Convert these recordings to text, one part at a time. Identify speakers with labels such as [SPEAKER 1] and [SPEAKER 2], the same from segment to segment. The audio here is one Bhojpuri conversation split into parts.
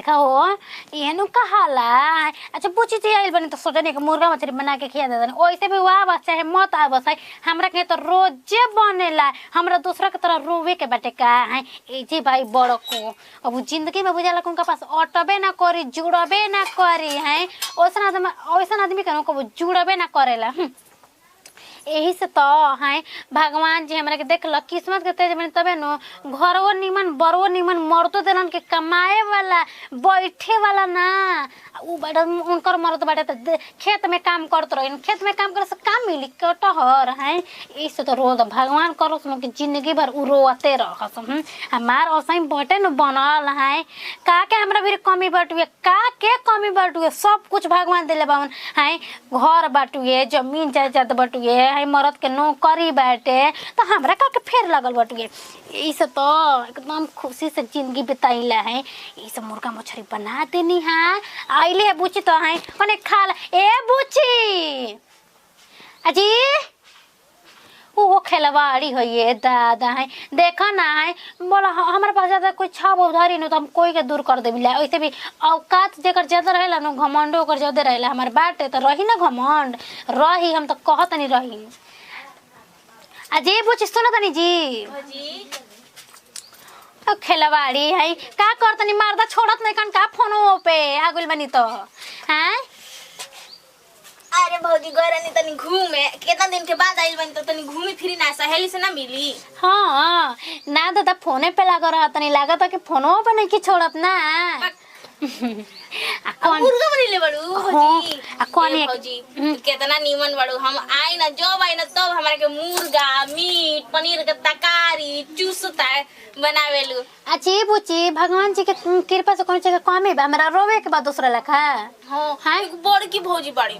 [SPEAKER 1] का हो ये नु कहाला। अच्छा पूछी थी आइल बनी तो सोचने कि मुर्गा मछली बना के खिया देतनी ओइसे भी वाह बस चाहे मत आ बस हमरा के तो रोजे बनेला हमरा दूसरा के तरह रोवे के बाटे का है ए जे भाई बड़ को अब जिंदगी में बुझाला उनका पास अटबे ना करी जुड़बे ना करी है ओइसन आदमी के को जुड़बे ना करेला। यही से तो है भगवान जी हमरा के देख ल किस्मत के तेज में तबे नो घरवो निमन बरवो निमन मरतो देलन के कमाए वाला बैठे वाला ना उ बड़ा उनकर मरद बाटे त खेत में काम करत रहिन खेत में काम करे से काम मिली कटहर है इस तो रोज भगवान करो सुन के जिंदगी भर उ रोते रहस हमार ओसई बटे न बनल है का के हमरा भी कमी बटुए का के कमी बटुए सब कुछ भगवान देले बावन है घर बटुए जमीन जायदाद बटुए है मरद के नौकरी बाटे तो हमरा का के फेर लगल बटुए इस तो एकदम खुशी से जिंदगी बिताइला है इस मुर्गा मछली बना देनी है आइले है बुची तो है कने खा ए बुची अजी वो खेलवाड़ी है ये दादा है देखा ना है बोला हमारे पास ज्यादा कोई छाप उधारी न तो हम कोई के दूर कर देबिला वैसे भी औकात जेकर ज्यादा रहेला न घमंड ओकर ज्यादा रहेला हमार बाटे तो रही ना घमंड रही हम तो कहत नहीं रही अजय बुची सुनो तनी जी खेलवाड़ी है का करतनी मारदा छोड़त नहीं कन का फोनो पे आगुल बनी तो हैं
[SPEAKER 2] अरे भौजी गरनी तनी घूमे कितना दिन के बाद आइल बनी तो तनी घूमी फिरी ना सहेली से ना मिली।
[SPEAKER 1] हाँ ना दादा फोने पे लगा रहा तनी लागत कि फोनो पे नहीं की छोड़त ना
[SPEAKER 2] कौन मुर्गा बनीले बड़ू भौजी
[SPEAKER 1] कौन है
[SPEAKER 2] भौजी कितना नीमन बड़ू हम आई ना जब आई ना तब हमरा के मुर्गा मीट पनीर के तकारी चूसता बनावेलू।
[SPEAKER 1] अच्छी बुची भगवान जी के कृपा से कौन चीज कमी बा हमरा रोवे के बाद दूसरा लखा
[SPEAKER 2] हां एक बड़की भौजी बड़ी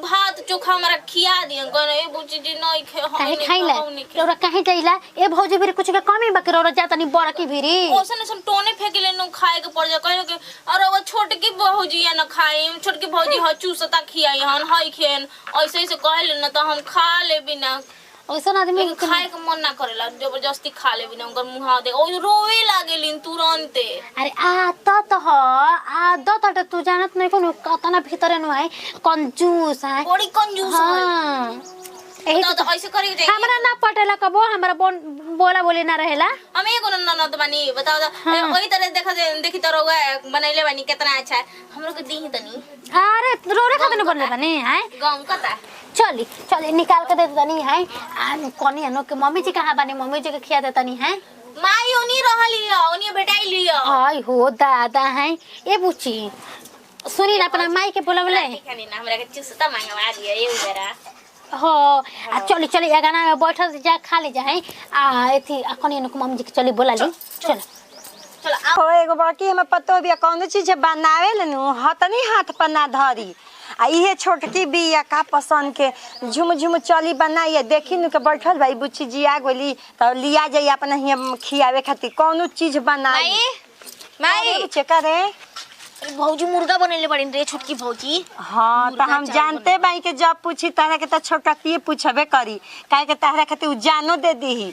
[SPEAKER 2] भात चोखा हमरा खिया दियन कने ए बुची जी नहीं
[SPEAKER 1] काहे खाइला रोरा काहे जाइला ए भौजी भी कुछ के कमी बा के रोरा जाता नहीं बड़ा की भीरी
[SPEAKER 2] ओसन ओसन टोने फेकेले न खाए के पड़ जा कहे के अरे वो छोटकी भौजी या न खाई छोटकी भौजी ह चूसता खियाई हन हई खेन ऐसे ऐसे कहले न तो हम खा ले बिना
[SPEAKER 1] ओसन आदमी
[SPEAKER 2] खाए के मन ना करेला जबरदस्ती खा ले बिना उनकर मुंह दे ओ रोवे लागेलिन तुरंते। अरे
[SPEAKER 1] आदत त तू जानत नहीं कोनो कतना भीतर न है कंजूस है
[SPEAKER 2] बड़ी कंजूस है
[SPEAKER 1] एही
[SPEAKER 2] तो ऐसे करी जाए
[SPEAKER 1] हमरा ना पटेला कबो हमरा बोला बोली ना रहेला
[SPEAKER 2] हम एगो ननद बानी बताओ ओही तरह देखी तो रोगा बनैले बानी कितना अच्छा है हमरो के दी तनी
[SPEAKER 1] अरे रोरे खाते बनले बानी है
[SPEAKER 2] गांव कता
[SPEAKER 1] चली निकाल के दे तनी है आ कोनी अनो के मम्मी जी कहां बानी मम्मी जी के खिया दे तनी है
[SPEAKER 2] माई ओनी रहली ओनी बेटाई लियो
[SPEAKER 1] आई हो दादा है ए बुची सुनी ना अपना माई के बोलवले
[SPEAKER 2] खानी ना हमरा के चुसता मांगवा दिया ए उधरा
[SPEAKER 1] हो आ चली एगाना में बैठल जा खा ले जाए आ एथी अखनी नको मम्मी जी के चली बोला ली चल
[SPEAKER 3] हो एगो बाकी हम पतो बिया कौन चीज बनावे लेनु हतनी हाथ पर ना धरी आ इहे छोटकी बिया का पसंद के झुम झुम चली बनाइए देखी नु के बैठल भाई बुच्ची जी आ गोली त लिया जाई अपन हिया खियावे खातिर कौन चीज बनाई माई करे
[SPEAKER 2] भौजी मुर्गा बनेले बड़ी रे छोटकी भौजी।
[SPEAKER 3] हां त हम जानते बाई के जब पूछी तारा के त छोटकी पूछबे करी काहे के तारा खातिर जानो दे दीही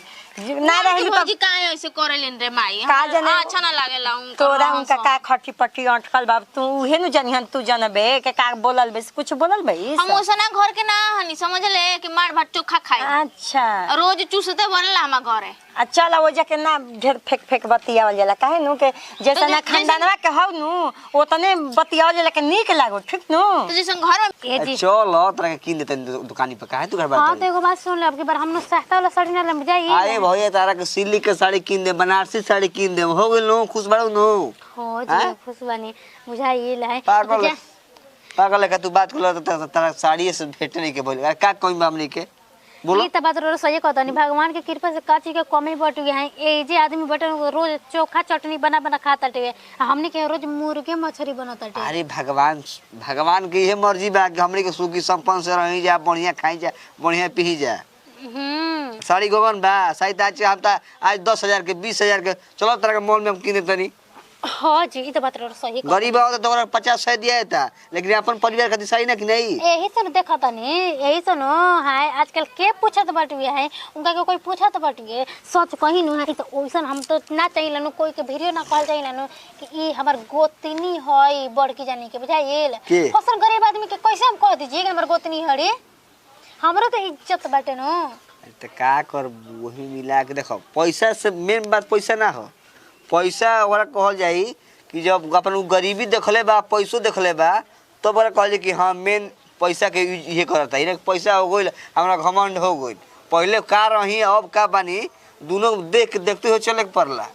[SPEAKER 3] ना रहली
[SPEAKER 2] भौजी काहे ऐसे करेलिन रे माई
[SPEAKER 3] का जाने
[SPEAKER 2] अच्छा ना लागेला
[SPEAKER 3] तोरा उनका का खट्टी पट्टी अटकल बाब तू उहे नु जनिहन तू जनबे के का बोलल बे कुछ बोलल बे
[SPEAKER 2] हम ओसना घर के ना हनी समझ ले कि मार भात चोखा खाई
[SPEAKER 3] अच्छा
[SPEAKER 2] रोज चूसते बनला हम घरे
[SPEAKER 3] अच्छा ला वो जाके ना ढेर फेक बतियावल जाला काहे नु के जैसा ना खानदानवा के हौ नु ओतने बतियावल जाला के नीक लागो ठीक नु
[SPEAKER 2] तो जैसे घर में
[SPEAKER 4] ए जी चल तोरा के कीन देते दुकानी पे काहे तू घर बात
[SPEAKER 1] हां तो एगो बात सुन ले अब के बार हमनो सस्ता वाला साड़ी ना ले जाई
[SPEAKER 4] अरे भैया तारा के सिल्क के साड़ी कीन दे बनारसी साड़ी कीन दे हो गेल नो खुश बाड़ू नो
[SPEAKER 1] हो जी खुश बनी बुझाई ले
[SPEAKER 4] पागल है तू बात को तारा साड़ी से भेट नहीं के बोल का कोई मामले के बोलो
[SPEAKER 1] ई त बात रो सही कहतनी भगवान के कृपा से काची के कमी बट गई है ए जे आदमी बटन रोज चोखा चटनी बना खाता टे हमनी के रोज मुर्गे मछली बनता टे।
[SPEAKER 4] अरे भगवान की ये मर्जी बा कि हमनी के सुखी संपन्न से रही जा बढ़िया खाई जा बढ़िया पी जा साड़ी गोगन बा साइड आज हम आज 10,000 के 20,000 के चलो तरह के मॉल में हम किने तनी
[SPEAKER 1] हाँ जी, ई तो बात सही कह।
[SPEAKER 4] गरीब आओ तो 50-100 दिया था, लेकिन अपन परिवार खातिर सही ना कि नहीं।
[SPEAKER 1] यही से देखा तनी, यही से नो है आजकल के पूछत बटुए है, उनका के कोई पूछत बटुए सच कही नु है तो ओइसन हम तो ना चाहिए नु, कोई के वीडियो ना कहल चाहिए नु कि ई हमर गोतनी है बड़की जानी के बुझाइल। फसल गरीब आदमी के कैसे हम कह दीजिए कि हमर गोतनी हड़ी, हमरो तो इज्जत बाटे नु।
[SPEAKER 4] तो का कर वही मिला के देखो, पैसा से मेन बात पैसा ना हो, पैसा ओकरा कहल जाई कि जब अपन गरीबी देखले बा पैसो देखले बा तो ओकरा कहल जाई कि हाँ मेन पैसा के ये करता है। पैसा हो गइल हमरा घमंड हो गइल, पहले का रही अब का बानी दोनों देखते हो चले के पड़ला।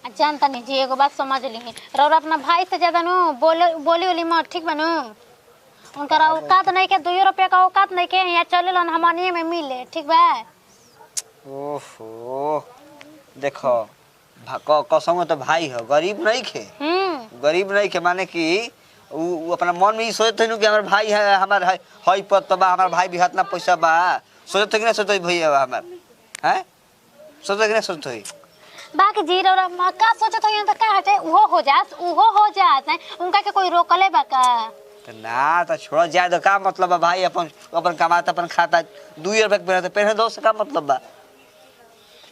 [SPEAKER 1] जानता नहीं जी, एगो बात समझ ली, रौरा अपना भाई से ज्यादा नु बोली मत, ठीक बनू। उनका औकात नहीं के 2 रुपया का औकात नहीं के यहाँ चले लन हमनिए में मिले, ठीक बा।
[SPEAKER 4] ओहो देखो कसम तो भाई हो, गरीब नहीं खे, गरीब नहीं खे माने कि वो अपना मन में सोचते कि हमारे भाई है, हमारे है पत बा, हमारे भाई भी हाथ ना पैसा बा, सोचते कि ना सोचते भैया हमार हैं, सोचते कि ना सोचते
[SPEAKER 1] बाकी जी रौरा का सोचत हो त का हटे उहो हो जात है, उनका के कोई रोकले बा का।
[SPEAKER 4] तो ना तो छोड़ जाए तो का मतलब बा भाई, अपन कमाता अपन खाता 2 रुपया के पहने दो से का मतलब बा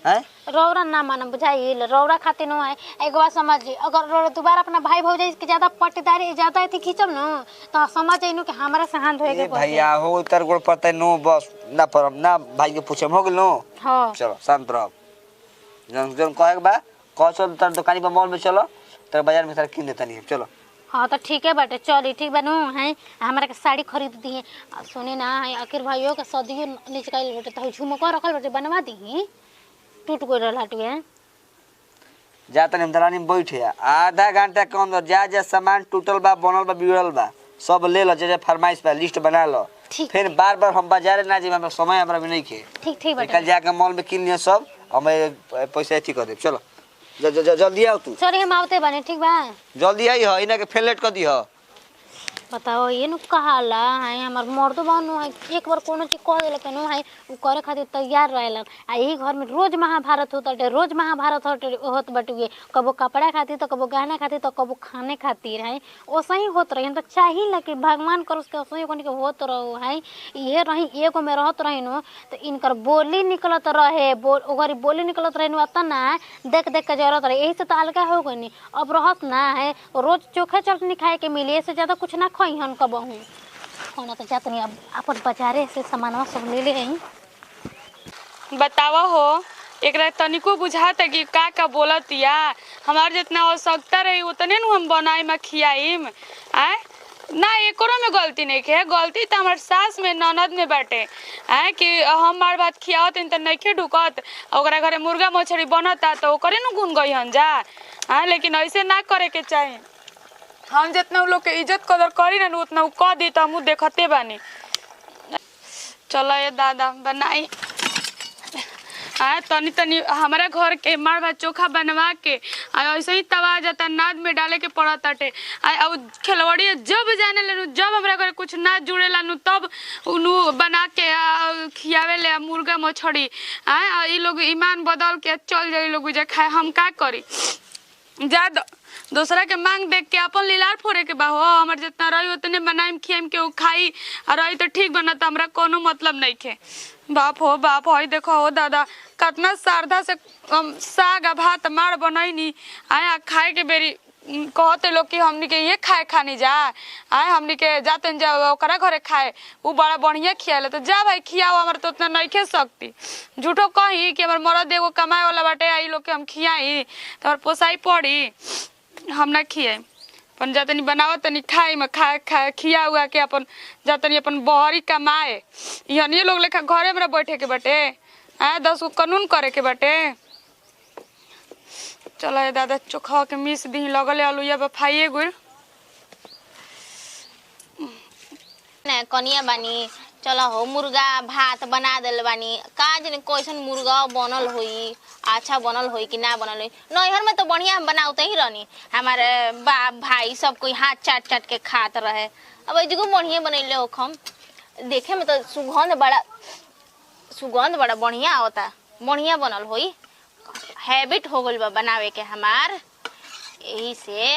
[SPEAKER 4] हैं।
[SPEAKER 1] रौरा ना माना बुझाइल, रौरा खातिर नो है। एगो बात समझी, अगर रौरा दोबारा अपना भाई भौजाई के ज्यादा पट्टीदारी ज्यादा थी खींचब न तो समझ आइनु कि हमरा से हाथ धोए के
[SPEAKER 4] भैया हो तर गोड़ पड़ते नो बस ना परम ना भाई के पूछम हो गेल नो।
[SPEAKER 1] हां
[SPEAKER 4] चलो शांत रहो, जन कहे बा कह चल तर दुकानी पर मॉल में चलो, तर बाजार में तर किन देता नहीं चलो।
[SPEAKER 1] हाँ तो ठीक है बाटे, चली ठीक बनू है, हमारा के साड़ी खरीद दी है। सुने ना है आखिर भाइयों के सदियो निचकाइल बाटे तो झुमका रखल बाटे बनवा दी, टूट गइल हटुए।
[SPEAKER 4] जा तनी हम दलानी में बैठे आधा घंटा के अंदर जा सामान टूटल बा बनल बा बिगड़ल बा सब ले लो, जे फरमाइश बा लिस्ट बना लो, फिर बार हम बाजार ना जे हमरा समय हमरा में नहीं के।
[SPEAKER 1] ठीक बाटे,
[SPEAKER 4] कल जाके मॉल में किन लियो सब, हमें पैसा ठीक कर दे। चलो जल्दी आओ तू।
[SPEAKER 1] सॉरी हम आवते बने, ठीक बा
[SPEAKER 4] जल्दी आई हो, इना के फेल लेट कर दी हो।
[SPEAKER 1] बताओ ये नु कहाला है हमार मर्दो बानु है, एक बार कोनो चीज कह देले केनु है उ करे खातिर तैयार रहेला। आ यही घर में रोज महाभारत होता, रोज महाभारत होत बटुए, कबो कपड़ा खातिर तो कबो गहना खातिर तो कबो खाने खातिर है, ओसे ही होत रही। तो चाहिए कि भगवान कर उसके ओसे कोनी के होत रहो है। ये रही एगो में रहत रही नो तो इनकर बोली निकलत रहे, ओगरी बोली निकलत रहे नु अतना देख के जरूरत रहे, यही से तो अलगा हो गनी। अब रहत ना है, रोज चोखा चटनी खाए के मिले, इससे ज्यादा कुछ ना खई हन कबहू होना तो जातनी। अब अपन बाजारे से सामानवा सब ले ले आई।
[SPEAKER 5] बतावा हो एकरा तनिको बुझाता कि का बोलतिया, हमार जितना आवश्यकता रही उतने नु हम बनाई में खियाईम आए ना, एकरो में गलती नहीं के, गलती तो हमार सास में ननद में बाटे है कि हमार बात खियावत इन त नइखे ढुकत, ओकरा घरे मुर्गा मछली बनता तो ओकरे नु गुन गई हन जा हां, लेकिन ऐसे ना करे के चाहिए। हम जितना लोग के इज्जत कदर करी ना उतना उ कह दी तो हम देखते बानी। चलो ये दादा बनाई तनी तनी हमारा घर के मार भात चोखा बनवा के ऐसे ही तवा जाता नाद में डाले के पड़ा ताटे। खिलवाड़ी जब जाने लेनु, जब हमारा घर कुछ ना जुड़े लानु तब उनु बना के खियावे ले मुर्गा मछली। ये लोग ईमान बदल के चल जाए लोग जा खाए, हम का करी जा दूसरा के मांग देख के अपन लीलार फोड़े के बा हो। हमार जितना रही उतने बनाइम खियाम के उ खाई और रही तो ठीक बनता, हमरा कोनो मतलब नहीं खे। बाप हो बाप हो, देखो हो दादा कितना श्रद्धा से साग भात मार बनैनी आया खाए के बेरी कहते लोग कि हमनी के ये खाए खानी जा आए, हमनी के जाते जा ओकरा घरे खाए उ बड़ा बढ़िया खियाले तो जा भाई खियाओ, हमार तो उतना नहीं खे सकती। झूठो कही कि हमार मरद एगो कमाए वाला बाटे, आई लोग के हम खियाई तो हमार पोसाई पड़ी, हम ना खियाई अपन जातनी बनाव तनी खाई में खा खिया हुआ के अपन जातनी अपन बहरी कमाए। ये लोग लेखा घरे में बैठे के बाटे 10 गो कानून करे के बाटे। चलो ये दादा चोखा के मिस दी लगले आलूया बफाइए गुर
[SPEAKER 2] ना कनिया बानी। चलो हो मुर्गा भात बना दिल बानी, का जने कैसन मुर्गा बनल होई, अच्छा बनल होई कि ना बनल होई। नैहर में तो बढ़िया हम बनाते ही रहनी, हमारे बाप भाई सब कोई हाथ चाट चाट के खात रहे। अब एजगो बढ़िया बनैले हो हम देखे में तो सुगंध बड़ा बढ़िया आवता, बढ़िया बनल होई। हैबिट हो गइल बा बनावे के हमार, यही से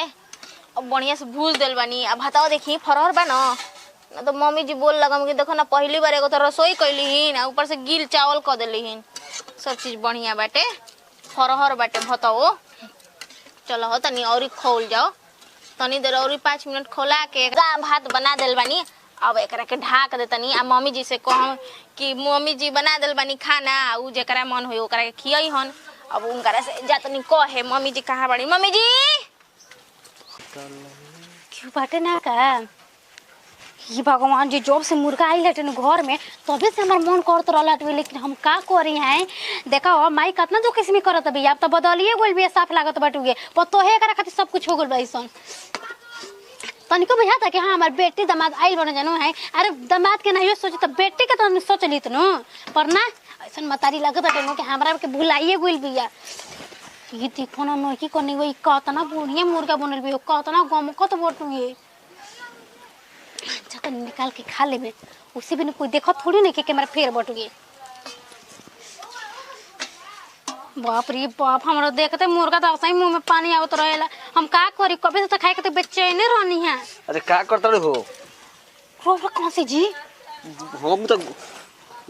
[SPEAKER 2] अब बढ़िया से भूज दिल बानी। अब हटाओ देखी फरहर बा ना तो मम्मी जी बोल लगम कि देखो ना पहली बार एगो तो रसोई कैली हिन, ऊपर से गिल चावल क देली हिन। सब चीज बढ़िया बाटे, फरहर बाटे भताओ। चलो हो तनी और खोल जाओ, तनी देर और 5 मिनट खोला के भात बना दिल बानी। अब एकरा के ढाक दे तनी। आ मम्मी जी से कहम कि मम्मी जी बना दिल बानी खाना, उ जेकरा मन होई ओकरा के खियई हन। अब उनकरा से जा तनी कहे मम्मी जी कहाँ बाड़ी, मम्मी जी
[SPEAKER 1] क्यों बाटे ना का ये भगवान जी जब से मुर्गा आई लटे घर में तभी से हमार मन करत रहलट, लेकिन हम का करी हैं। देखा हो माई कितना जो किस्म करत बी, अब तो बदलिए गोल भी साफ लागत बाटुगे पतो है एकरा खातिर सब कुछ हो गइल बा ऐसन। तनिको बुझाता कि हाँ हमार बेटी दामाद आइल बने जानू है। अरे दामाद के नहीं सोचे तो बेटी के तो सोच ली तनु, पर ना ऐसन मतारी लगत है कि हमरा के भुलाइए गइल बिया। ये देखो ना नोकी करनी वही कतना बढ़िया मुर्गा बनल बी, कतना गमकत बटुए। अच्छा निकाल के खा लेबे, उसी भी कोई देखो थोड़ी नहीं कि कैमरा फेर बटुगे। बाप रे बाप, हमरा देखते मुर्गा तो सही मुंह में पानी आवत रहेला। हम का करी, कभी से खाए के तो बेचैन रहनी है।
[SPEAKER 4] अरे का करत हो
[SPEAKER 1] रोवा कौन सी जी?
[SPEAKER 4] हम तो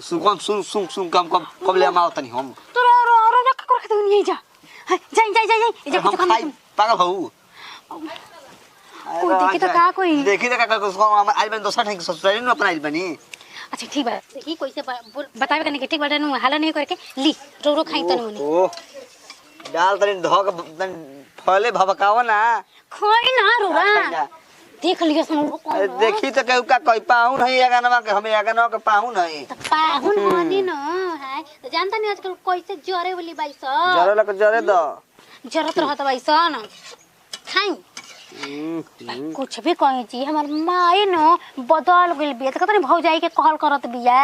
[SPEAKER 4] सुन कब ले माओ तनी हम
[SPEAKER 1] तो रो का कर के नहीं जा जा
[SPEAKER 4] हम खाई पागल हो।
[SPEAKER 1] कोई देखी तो का कोई
[SPEAKER 4] देखी तो का उसको हम आज बन दोसर ठेक ससुराली न अपना आज बनी।
[SPEAKER 1] अच्छा ठीक बा, ई कोई से बतावे करने के ठीक बाटे नु हाला नहीं करके ली रो खाई तनी मुनी।
[SPEAKER 4] ओ डाल तनी धक फले भभकाव ना
[SPEAKER 1] खाई ना रोरा देख लियो सुन रो
[SPEAKER 4] अरे देखी तो कहू का कोई पाहु नहीं आगानवा के हमें आगानवा के पाहु नहीं
[SPEAKER 1] त पाहुन होनी न है। तो जानता नहीं आजकल कैसे जरे वाली बाई स
[SPEAKER 4] जरे लग जरे दो
[SPEAKER 1] जरूरत रहत बाई स न खाई कुछ भी कहे जी। हमार माई न बदल गइल बिया, त कतनी भौजाई के कहल करत बिया।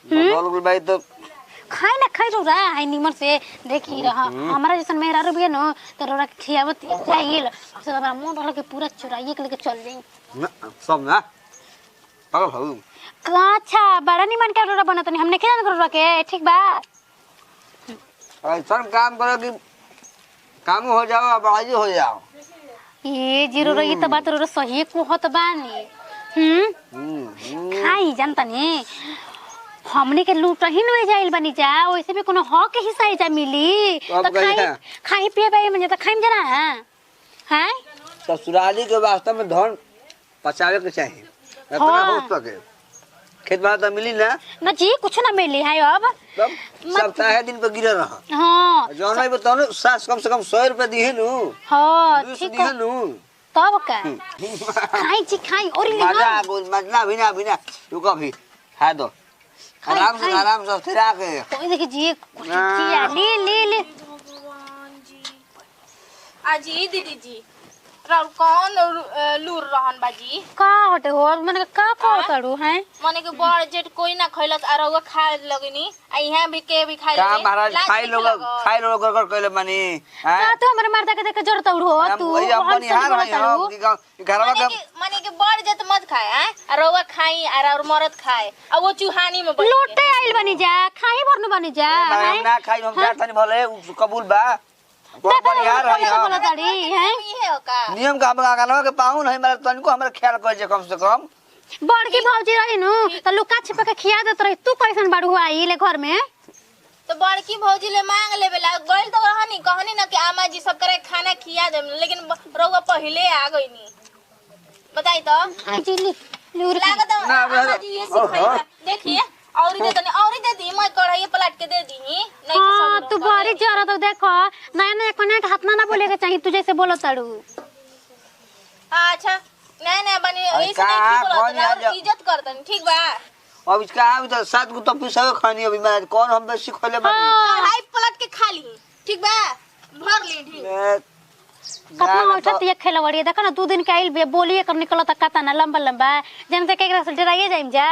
[SPEAKER 4] बदल गइल भाई तो
[SPEAKER 1] खाई ना खाई रोरा है निमर से देखी रहा हमारा जैसन मेहरारू बिया न त रोरा के खियावत चाहिए। अब से हमारा मन रहल के पूरा चुराइए के लेके चल जाई
[SPEAKER 4] ना सब ना पागल हो।
[SPEAKER 1] अच्छा बड़ा निमन के रोरा बनतनी हमने के जान रोरा के ठीक बा।
[SPEAKER 4] ऐसा काम करो कि काम हो जाओ बड़ाई हो जाओ।
[SPEAKER 1] ये जीरो रही तो बात रोरा सही कहत बानी। खाई जानता नहीं हमने के लूट ही न जाइल बनी जा, वैसे भी कोनो हक के हिस्सा जा मिली तो खाई पिए बे में तो खाइम जरा हैं।
[SPEAKER 4] ससुराली के वास्ते में धन बचावे के चाहिए, इतना हो सके खेत बात तो मिली ना
[SPEAKER 1] जी कुछ ना मिली है। अब
[SPEAKER 4] तब सप्ताह दिन पे गिरा रहा।
[SPEAKER 1] हां
[SPEAKER 4] जौन है बताओ ना सास कम से कम 100 रुपए दिए नु।
[SPEAKER 1] हां ठीक
[SPEAKER 4] है नु
[SPEAKER 1] तब का खाई जी खाई और
[SPEAKER 4] मजा बोल मजा बिना रुको भी खा दो आराम से फिरा के
[SPEAKER 1] कोई देखी जी कुछ चिया ले
[SPEAKER 2] अजी दीदी जी राउर कौन लूर रहन बाजी
[SPEAKER 1] का हटे हो मने का करू है
[SPEAKER 2] मने के बड़ जेट कोई ना खइलस आ रउवा खाए लगनी आ इहां भी के भी खाए
[SPEAKER 4] का महाराज खाई लोग कर कहले मानी
[SPEAKER 1] का तू हमरे मर्दा के देख जरूरत हो तू
[SPEAKER 4] हम यहाँ रही हो कि घरवा के
[SPEAKER 2] मने के बड़ जेट मत खाए आ रउवा खाई आ और मरद खाए आ वो चूहानी में बैठ
[SPEAKER 1] लोटे आइल बनी जा खाई भरनु बनी जा
[SPEAKER 4] हम ना खाई हम जात नहीं भले कबूल बा यार नियम का हम गाना के पाऊं नहीं मेरा तनको हमरा ख्याल कर जे कम से कम
[SPEAKER 1] बड़की भौजी रही नु त लुका छिपा के खिया देत रही। तू कैसन बाड़ू आई ले घर में
[SPEAKER 2] तो बड़की भौजी ले मांग लेबे ला गइल तो रहनी कहनी ना कि आमा जी सब करे खाना खिया दे, लेकिन रउवा पहले आ गइनी बताई तो
[SPEAKER 1] जी लूर
[SPEAKER 2] लागत आमा जी ये सिखाई देखिए और दे दी मैं कढ़ाई पलट के दे दी नहीं
[SPEAKER 1] हां तू बारी जरा तो देखो नया कनेक्ट हाथ ना बोले के चाहिए तू जैसे बोलो तड़ू।
[SPEAKER 2] अच्छा नहीं बनी ऐसे नहीं बोलो इज्जत कर दन ठीक बा।
[SPEAKER 4] अब इसका अभी तो 7 गो तो पिसावे खानी अभी मैं कौन हम बेसी खले बानी
[SPEAKER 2] कढ़ाई पलट के खा ली ठीक बा भर ली ठीक
[SPEAKER 1] कतना उठत ये खेलवड़ी देखो ना 2 दिन के आइल बे बोलिए कर निकलत कता ना लंबा जनते के एकरा से डराइए जाइम जा।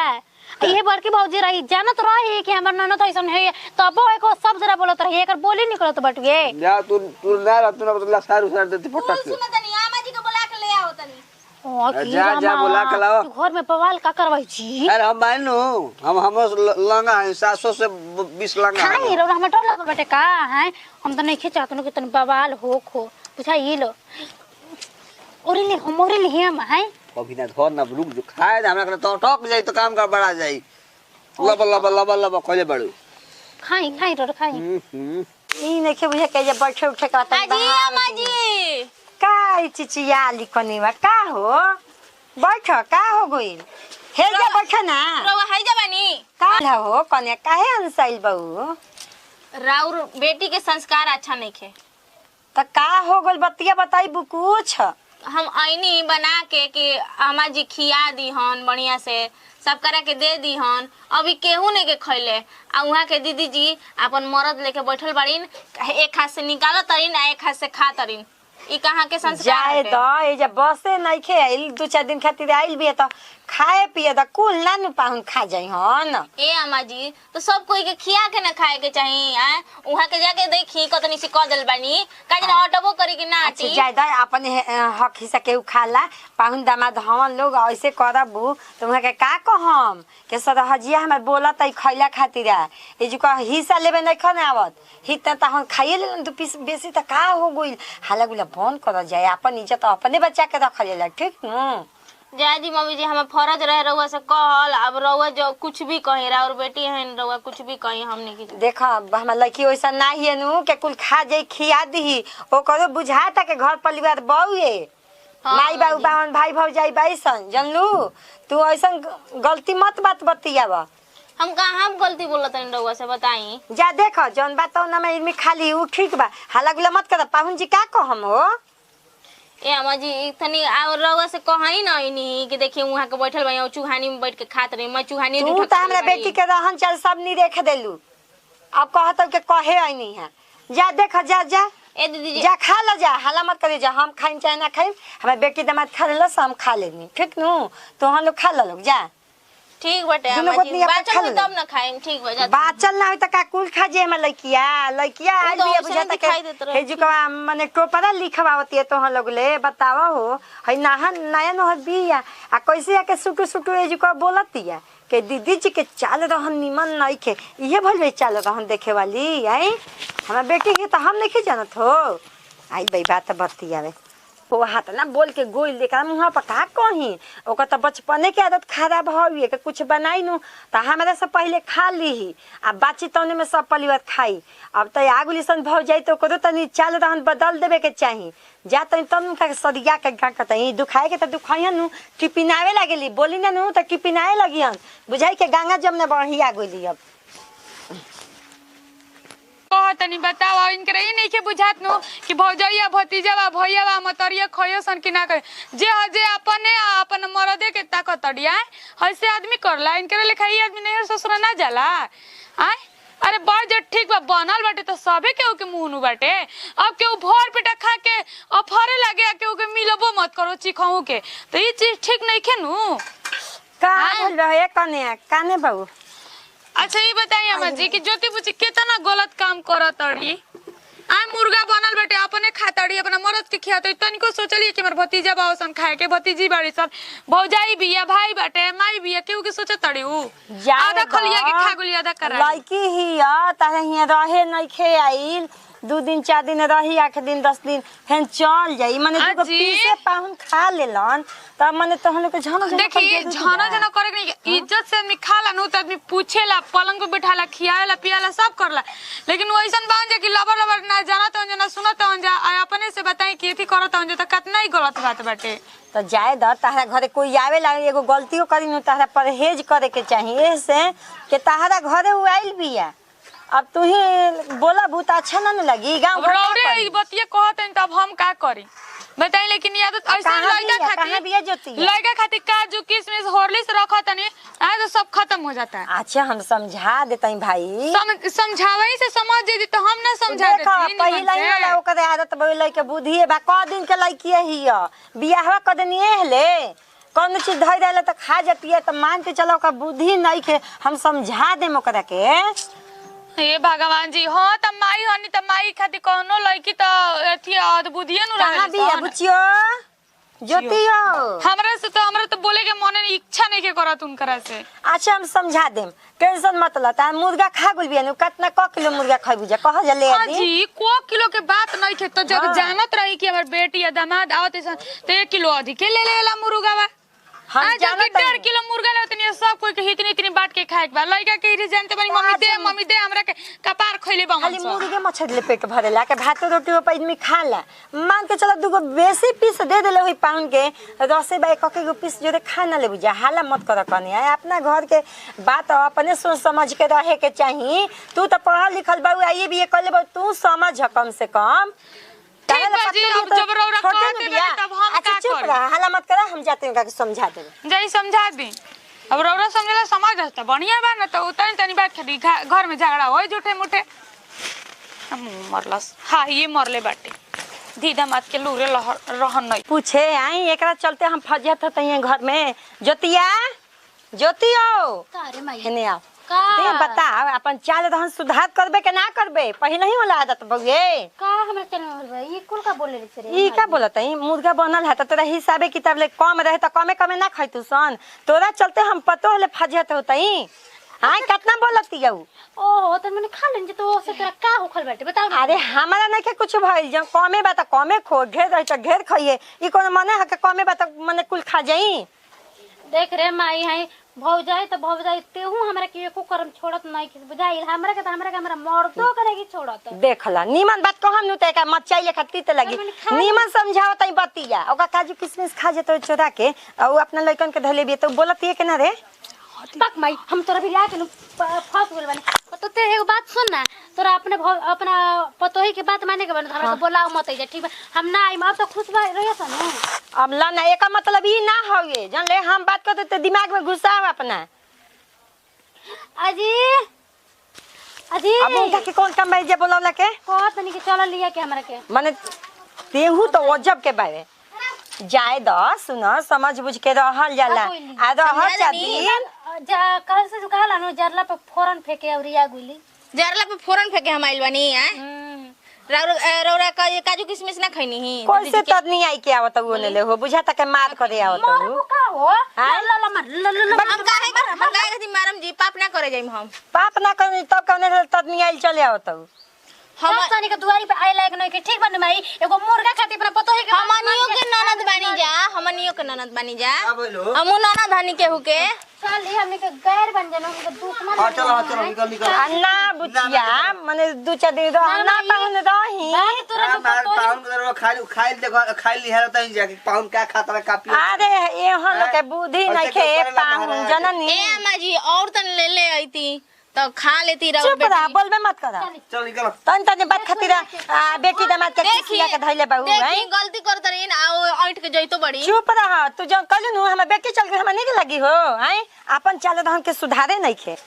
[SPEAKER 1] ये बड़की भौजी रही जानत रही कि हमर ननद ऐसन है तबो एको सब जरा बोलत रही एकर बोली निकलत बटुए
[SPEAKER 4] जा तू ना तू ना बतला सारू सार देती फटक के
[SPEAKER 2] सुन तनी आमा जी के बुला के ले आओ तनी
[SPEAKER 4] जा जा बोला के लाओ।
[SPEAKER 1] घर में बवाल का करवाई छी
[SPEAKER 4] अरे हम मानू हम लंगा है 700 से 20 लंगा है।
[SPEAKER 1] खाई रो हमरा डर लागल बाटे का है हम तो नहीं खिचा तनो के तन बवाल हो खो बुझाई लो ओरे ले हम है
[SPEAKER 4] अभी ना धर ना रुक जो खाए हमरा के तो टक जाई तो काम कर बड़ा जाई लब कहले बड़ू
[SPEAKER 1] खाई रो खाई
[SPEAKER 3] ई नखे बुझे के जे बैठे उठे का त
[SPEAKER 2] अजी अम्मा जी
[SPEAKER 3] का चिचिया लिखनीवा का हो बैठ का हो गइल हे जा बैठ ना
[SPEAKER 2] रवा हाय जवानी
[SPEAKER 3] का हो कने काहे अनसाइल बहू
[SPEAKER 2] राउर बेटी के संस्कार अच्छा नहीं खे
[SPEAKER 3] त का हो गइल बतिया बताई कुछ
[SPEAKER 2] हम आईनी बना के कि अम्मा जी खिया दी हन बढ़िया से सब करा के दे दी हन अभी केहू नहीं के खैले आ वहाँ के दीदी जी अपन मरद लेके बैठल बाड़ीन एक हाथ से निकालत तरीन आ एक हाथ से खा तरीन ई कहाँ के संस्कार
[SPEAKER 3] जाए द ए जे बसे नइखे आइल 2-4 दिन खातिर आइल बिया त खाए पिए द कुल ना नु पाहुन खा जाई हन
[SPEAKER 2] ए अम्मा जी तो सब कोई के खिया के ना खाए के चाहिए आ वहाँ के जाके देखी कतनी से क दल बानी काजे ना हटबो करी कि ना
[SPEAKER 3] अच्छा
[SPEAKER 2] आटी
[SPEAKER 3] जाए द अपने हक हिस्सा के खाला पाहुन दामाद हमन लोग ऐसे करबू त उहाँ के का कहम के सरहजिया हमर बोलत आई खैला खातिर ए जो का हिस्सा लेबे नहीं खने आवत हित त हम खाइए ले दो पीस बेसी त का हो गइल हाला गुला बंद कर जाए अपन इज्जत अपने बच्चा के रख लेला ठीक न
[SPEAKER 2] जय जी मम्मी जी हमें फर्ज रहे रउआ से कहल अब रउआ जो कुछ भी कहे और बेटी है रउआ कुछ भी कही हमने की
[SPEAKER 3] देखा हमरा लड़की वैसा ना ही नु के कुल खा जाई खिया दी ओकरो बुझाता के घर परिवार बहुए माई बाबू बाहन भाई भौजाई बाईसन जानलू तू ऐसा गलती मत बात बतियावा
[SPEAKER 2] हम कहाँ गलती बोलत हन रउआ से बताई
[SPEAKER 3] जा देखो जौन बात ना में इनमें खाली उ ठीक बा हाला गुला मत कर पाहुन जी का कहम हो
[SPEAKER 2] ए अम्मा जी तनी और रउआ से कही ना इनी कि देखिए वहां के बैठल बा चूहानी में बैठ के खात रही मैं चूहानी
[SPEAKER 3] तू त हमरा बेटी के रहन चल सब नी देख देलू अब कहत के कहे आईनी है जा देख जा जा
[SPEAKER 2] ए दीदी जी
[SPEAKER 3] जा खा ल जा हाला मत करे जा हम खाइन चाहे ना खाइन हमारे बेटी दामाद खा लेलस हम खा लेनी ठीक नु तो हम लोग खा लोग जा
[SPEAKER 2] ठीक बटे
[SPEAKER 3] दुनो
[SPEAKER 2] अम्मा
[SPEAKER 3] गोतनी
[SPEAKER 2] जी
[SPEAKER 3] अपन
[SPEAKER 2] बाचल
[SPEAKER 3] खा
[SPEAKER 2] में
[SPEAKER 3] ले।
[SPEAKER 2] तब ना खाएम ठीक बजा
[SPEAKER 3] बाचल ना होई त का कुल खा जे हमर लइकिया आज
[SPEAKER 2] तो
[SPEAKER 3] भी
[SPEAKER 2] औसन
[SPEAKER 3] बुझाता
[SPEAKER 2] दिखाई देत
[SPEAKER 3] के
[SPEAKER 2] रहे।
[SPEAKER 3] हे जो का माने टोपरा लिखवावती है तो हम लोग ले बतावा हो हई नया नहर बिया आ कैसे आके सुटू ए जो का बोलतिया के दीदी जी के चाल रहन निमन नहीं के इहे भले चाल रहन देखे वाली आई हमरा बेटी के त हम नहीं जानत हो आई बई बात बतियावे वो हाथ ना बोल के गोइल देखा मुँह पर का कही ओकर त बचपने के आदत खराब हवे के कुछ बनाई नु त हमरा से पहले खा लीही आ बाची तौने में सब परिवार खाई अब त आगुली सन भौ जाई तो करो तनी चाल रहन बदल देवे के चाही जा तनी तन का सदिया के गाक तई दुखाए के त दुखाइया नु टिपिनावे लागेली बोली ना नु त टिपिनाए लगियन बुझाई के गंगा जमुना बढ़िया गोली अब
[SPEAKER 5] तनी बताओ इनके रही नहीं के बुझात नु कि भौजैया भतीजावा भैयावा मतरिया खयसन कि ना करे जे जे अपने अपन मरदे के ताकत अड़िया हइसे आदमी करला इनके लिखा ई आदमी नहीं ससुर ना जाला आय अरे बड़ जे ठीक बा बनल बाटे तो सबे केहू के मुंह नु बाटे अब केहू भोर पेटा खा के अफरे लागे केहू के मिलबो मत करो चिखऊ के तो ई चीज ठीक नहीं खे नु
[SPEAKER 3] का बोल रहे काने बाबू
[SPEAKER 5] अच्छा ये बताइए अम्मा जी कि ज्योति बुची कितना गलत काम करत अड़ी आ मुर्गा बनल बेटे अपने खातड़ी अपना मरद के खियाते तनिको सोचलिए कि हमर भतीजा बासन खाए के भतीजी बाड़ी सब भौजाई बिया भाई बाटे माई बिया केहू के सोचत अड़ी उ आधा खलिया के खा गुली आधा करा
[SPEAKER 3] लड़की ही तारे हिया रहे नहीं खे आइल 2 दिन 4 दिन रही 8 दिन 10 दिन फिर चल जाई माने दुगो पीसे पाहुन खा लेलन त माने तहन के झन
[SPEAKER 5] देखिए झन करे नहीं इज्जत से आदमी खाला नु त आदमी पूछेला पलंग पे बैठाला खियावेला पियाला सब करला लेकिन वैसन बान जे कि लबर लबर ना जानत हो ना सुनत हो जा अपने से बताई कि एथी करत हो त कितना ही गलत बात बाटे
[SPEAKER 3] त जाए द तारा घरे कोई आवे ला एगो गलतियो करी नु तारा परहेज करे के चाहिए से के तारा घरे उ आइल बिया अब तू ही बोला बहुत अच्छा ना लगी गांव
[SPEAKER 5] रौरे बतिया कहत तब हम का करी बताई लेकिन आदत ऐसा लड़का खातिर काजू किशमिश हॉर्लिक्स रखत तनी आज तो सब खत्म हो जाता है
[SPEAKER 3] अच्छा हम समझा देते भाई
[SPEAKER 5] समझावे से समझ जे तो हम ना समझा देती
[SPEAKER 3] पहिला ही वाला ओकर आदत बोले के बुद्धि है बा क दिन के लड़की ही बियाहवा क देनी ले कौन चीज धइ रहले त खा जाती है त मान के चलो ओकर बुद्धि नहीं के हम समझा देम ओकरा के
[SPEAKER 5] हे भगवान जी हां त माई हनी त माई खातिर कोनो लड़की त एथी अद्भुतिए नु रहल
[SPEAKER 3] कहां बिया बुचियो ज्योतियो
[SPEAKER 5] हमरा तो बोले के मन इच्छा नहीं के करत उनकरा से।
[SPEAKER 3] अच्छा हम समझा देम, टेंशन मत ल। ता मुर्गा खा गुल बिया नु कितना क किलो मुर्गा खइबू जा कह जा ले दी।
[SPEAKER 5] जी को किलो के बात नहीं थे तो जब जानत रही कि हमर बेटी या दामाद आवत है तो 1 किलो अधिक ले लेला मुर्गावा।
[SPEAKER 3] हम
[SPEAKER 5] आज
[SPEAKER 3] जानत
[SPEAKER 5] जब 1.5 किलो मुर्गा लेत नहीं सब कोई के इतनी इतनी बांट के खाए के बा। लइका के रे जानते बनी मम्मी दे हमरा के कपार खइले बा
[SPEAKER 3] खाली मुर्गे मछली ले पेट भरेला के भात रोटी पे आदमी खाला। मान के चलो दुगो बेसी पीस दे देले होई पाउन के रसे बाई कके गो पीस जोरे खाना ले बुझा। हाला मत कर कनी है अपना घर के बात अपने सोच समझ के रहे के चाहिए। तू तो पढ़ल लिखल बा आइए भी कर ले तू समझ कम से कम।
[SPEAKER 5] ठीक बा जी, अब जब रौरा कहते बे तब हम का
[SPEAKER 3] चुप
[SPEAKER 5] करी।
[SPEAKER 3] रह, हाला मत करा, हम जाते हैं का समझा देबे।
[SPEAKER 5] जई समझा दी। अब रौरा समझला समझ त बढ़िया बा न त उतनी तनी बात खड़ी घर में झगड़ा होई झूठे मुठे। हम मरलस हां ये मरले बाटे दीदा मत के लूरे रहन नहीं
[SPEAKER 3] पूछे आई एकरा चलते हम फजियत होते हैं घर में। ज्योतिया ज्योतियो
[SPEAKER 1] का रे माई
[SPEAKER 3] हेने आओ
[SPEAKER 1] का
[SPEAKER 3] ते बता अपन चाल रहन सुधार करबे के ना करबे पहले ही वाला आदत बगे।
[SPEAKER 1] का हमरा चल भाई ये कुल का बोले रे
[SPEAKER 3] ई का बोलत है मुर्गा बनल है त तोरा हिसाबे किताब ले कम रहे त कमे कमे ना खैतु सन। तोरा चलते हम पतो ले फजियत होतई। हां कितना बोलती जाऊ।
[SPEAKER 1] ओहो त मैंने खा लेन जे तो से तोरा का होखल बाटे बताओ ना।
[SPEAKER 3] अरे हमारा नहीं के कुछ भइल जब कमे बा त कमे खो ढेर रही त ढेर खाइए। ई कोन मने है के कमे बा त मने कुल खा जाई।
[SPEAKER 1] देख रे माई है भौजाई त भौजाई तेहू हमरा के एको करम छोड़त नहीं कि बुझाइल हमरा के हमरा मर्दो करेगी छोड़त।
[SPEAKER 3] देखला नीमन बात कहम नु त एका मचाई ले खत्ती त लगी नीमन समझावत है बतिया ओका काजू किशमिश खा जेतो चोरा के और अपना लइकन के धले भी तो बोलत है के ना रे।
[SPEAKER 1] पक माई हम तोरा भी ला के फंस गेल बानी। तो ते एगो बात सुन ना तोरा अपना पतोही के बात माने के बन हमरा के बोलाओ मत जा ठीक बा। हम ना आई अब तो खुश बा रहिए सन।
[SPEAKER 3] अब ला ना एका मतलब ई ना होगे जान ले हम बात करते ते दिमाग में घुसाव अपना।
[SPEAKER 1] अजी अजी
[SPEAKER 3] अब उनका के कौन काम भाई जे बोलौला के
[SPEAKER 1] कहत नहीं कि चल लिया के हमरा के
[SPEAKER 3] माने तेहू तो अजब के बारे जाए द सुन समझ बुझ के रहल जाला आ रहल जाती
[SPEAKER 1] जा कल से कहला नो जरला पे फोरन फेंके और रिया गुली
[SPEAKER 2] जरला पे फोरन फेंके हम आइल बानी रौरा काजू किशमिश ना खैनी ही
[SPEAKER 3] कैसे तदनी आई के आवत वो ले हो बुझा तक मार करे आवत
[SPEAKER 1] मोर
[SPEAKER 3] हो।
[SPEAKER 1] को का हो ला ला मार
[SPEAKER 2] हम काहे कथी मारम जी पाप ना करे जाइम हम
[SPEAKER 3] पाप ना कर तब कौने तदनी आई चले आवत हो।
[SPEAKER 1] हम सानी के दुआरी पे आइ लायक नहीं के ठीक बन माई एगो मुर्गा खाती अपना पतोही के
[SPEAKER 2] हमनियो के ननद बानी जा हमनियो के ननद बानी जा
[SPEAKER 4] का बोलो
[SPEAKER 2] हमू ननद हनी केहू के
[SPEAKER 1] चल ही हमने के गैर बन जानो के दुख ना
[SPEAKER 4] हां चलो निकल
[SPEAKER 3] अन्ना बुचिया माने दू चार दिन रह ना पाउन रही।
[SPEAKER 1] बाकी तोरा जो
[SPEAKER 4] मार
[SPEAKER 1] पतोही
[SPEAKER 4] पाउन कर खाइल देखो खाइल नहीं हरता ही जाके पाउन का खाता है कापी।
[SPEAKER 3] अरे एहन के बुद्धि नहीं खे पाउन जननी।
[SPEAKER 2] ए अम्मा जी और तन ले ले आईती तो खा लेती रहो
[SPEAKER 3] चुप रह बोलबे मत कर
[SPEAKER 4] चल निकल
[SPEAKER 3] तन तने बात खातिर बेटी दामाद के खिसिया के धइले बाबू
[SPEAKER 2] देखी
[SPEAKER 3] है।
[SPEAKER 2] गलती करत रही ना ऐठ के जइतो बड़ी
[SPEAKER 3] चुप रह तू जन कहलू नु हमर बेटी चल के हमरा नहीं लगी हो हैं अपन चाल रहन के सुधारे नहीं खे।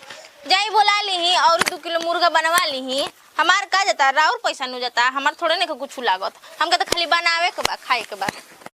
[SPEAKER 2] जाई बोला ली और 2 किलो मुर्गा बनवा ली हमार का जाता राउर पैसा नु जाता हमार थोड़े ने कुछ लागत हमके तो खाली बनावे के बा खाए के बा।